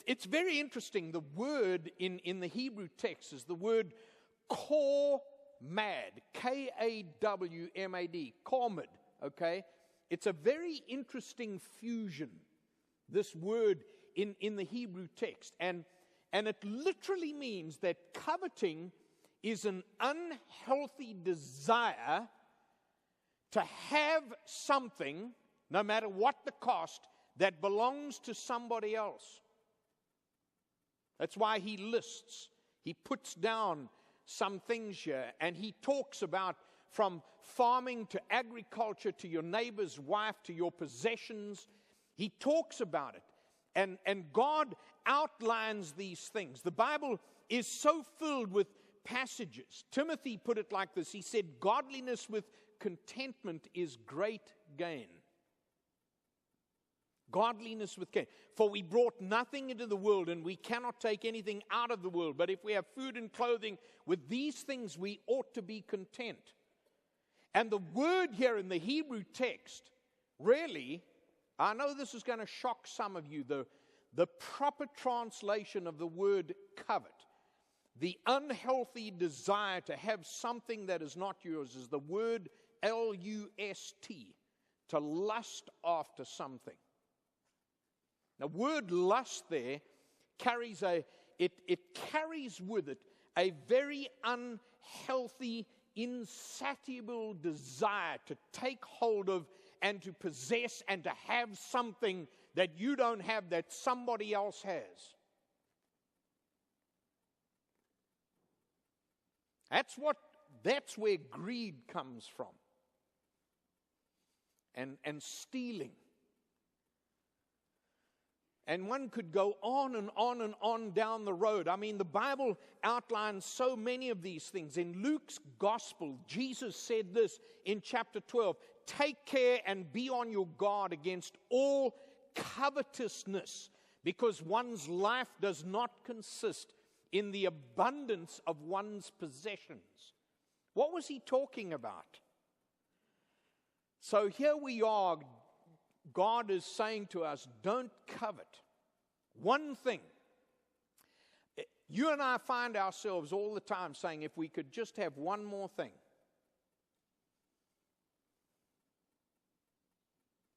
It's very interesting. The word in the Hebrew text is the word kawmad, K-A-W-M-A-D, kawmad, okay? It's a very interesting fusion, this word in the Hebrew text. And it literally means that coveting is an unhealthy desire to have something, no matter what the cost, that belongs to somebody else. That's why he puts down some things here, and he talks about from farming to agriculture to your neighbor's wife to your possessions. He talks about it. And God outlines these things. The Bible is so filled with passages. Timothy put it like this. He said, godliness with contentment is great gain. Godliness with gain. For we brought nothing into the world, and we cannot take anything out of the world. But if we have food and clothing, with these things we ought to be content. And the word here in the Hebrew text, really, I know this is going to shock some of you, the proper translation of the word covet, the unhealthy desire to have something that is not yours, is the word L-U-S-T, to lust after something. Now, word lust there carries it carries with it a very unhealthy, insatiable desire to take hold of and to possess and to have something that you don't have that somebody else has. That's where greed comes from. And stealing. And one could go on and on and on down the road. I mean, the Bible outlines so many of these things. In Luke's gospel, Jesus said this in chapter 12, take care and be on your guard against all covetousness, because one's life does not consist in the abundance of one's possessions. What was he talking about? So here we are. God is saying to us, don't covet. One thing. You and I find ourselves all the time saying, if we could just have one more thing.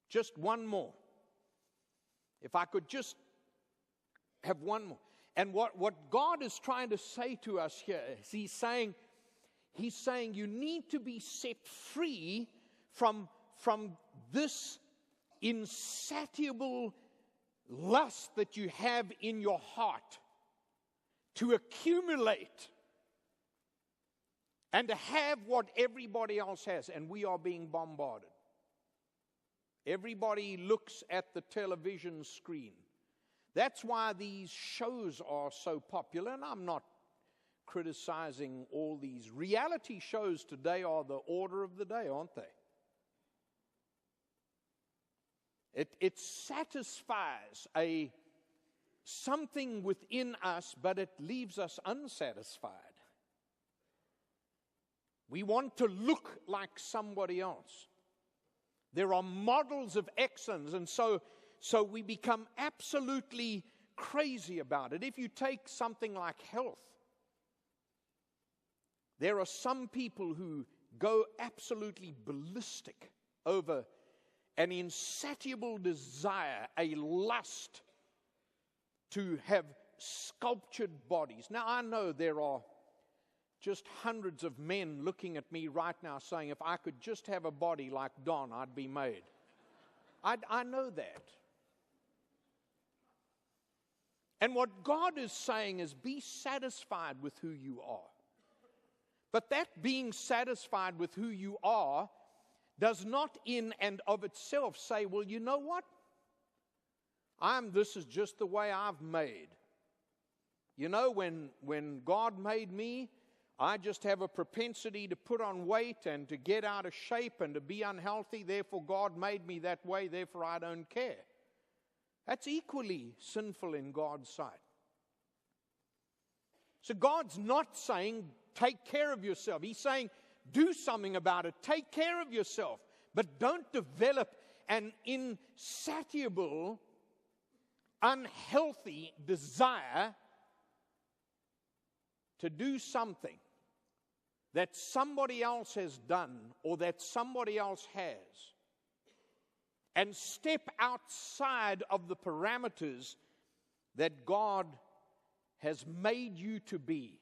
Just one more. If I could just have one more. And what God is trying to say to us here is He's saying you need to be set free from this insatiable lust that you have in your heart to accumulate and to have what everybody else has. And we are being bombarded. Everybody looks at the television screen. That's why these shows are so popular. And I'm not criticizing all these. Reality shows today are the order of the day, aren't they? It satisfies something within us, but it leaves us unsatisfied. We want to look like somebody else. There are models of excellence, and so we become absolutely crazy about it. If you take something like health, there are some people who go absolutely ballistic over an insatiable desire, a lust to have sculptured bodies. Now, I know there are just hundreds of men looking at me right now saying, if I could just have a body like Don, I'd be made. I know that. And what God is saying is be satisfied with who you are. But that being satisfied with who you are does not in and of itself say, well, you know what? This is just the way I've made. You know, when God made me, I just have a propensity to put on weight and to get out of shape and to be unhealthy. Therefore, God made me that way. Therefore, I don't care. That's equally sinful in God's sight. So God's not saying, take care of yourself. He's saying, do something about it. Take care of yourself. But don't develop an insatiable unhealthy desire to do something that somebody else has done or that somebody else has, and step outside of the parameters that God has made you to be.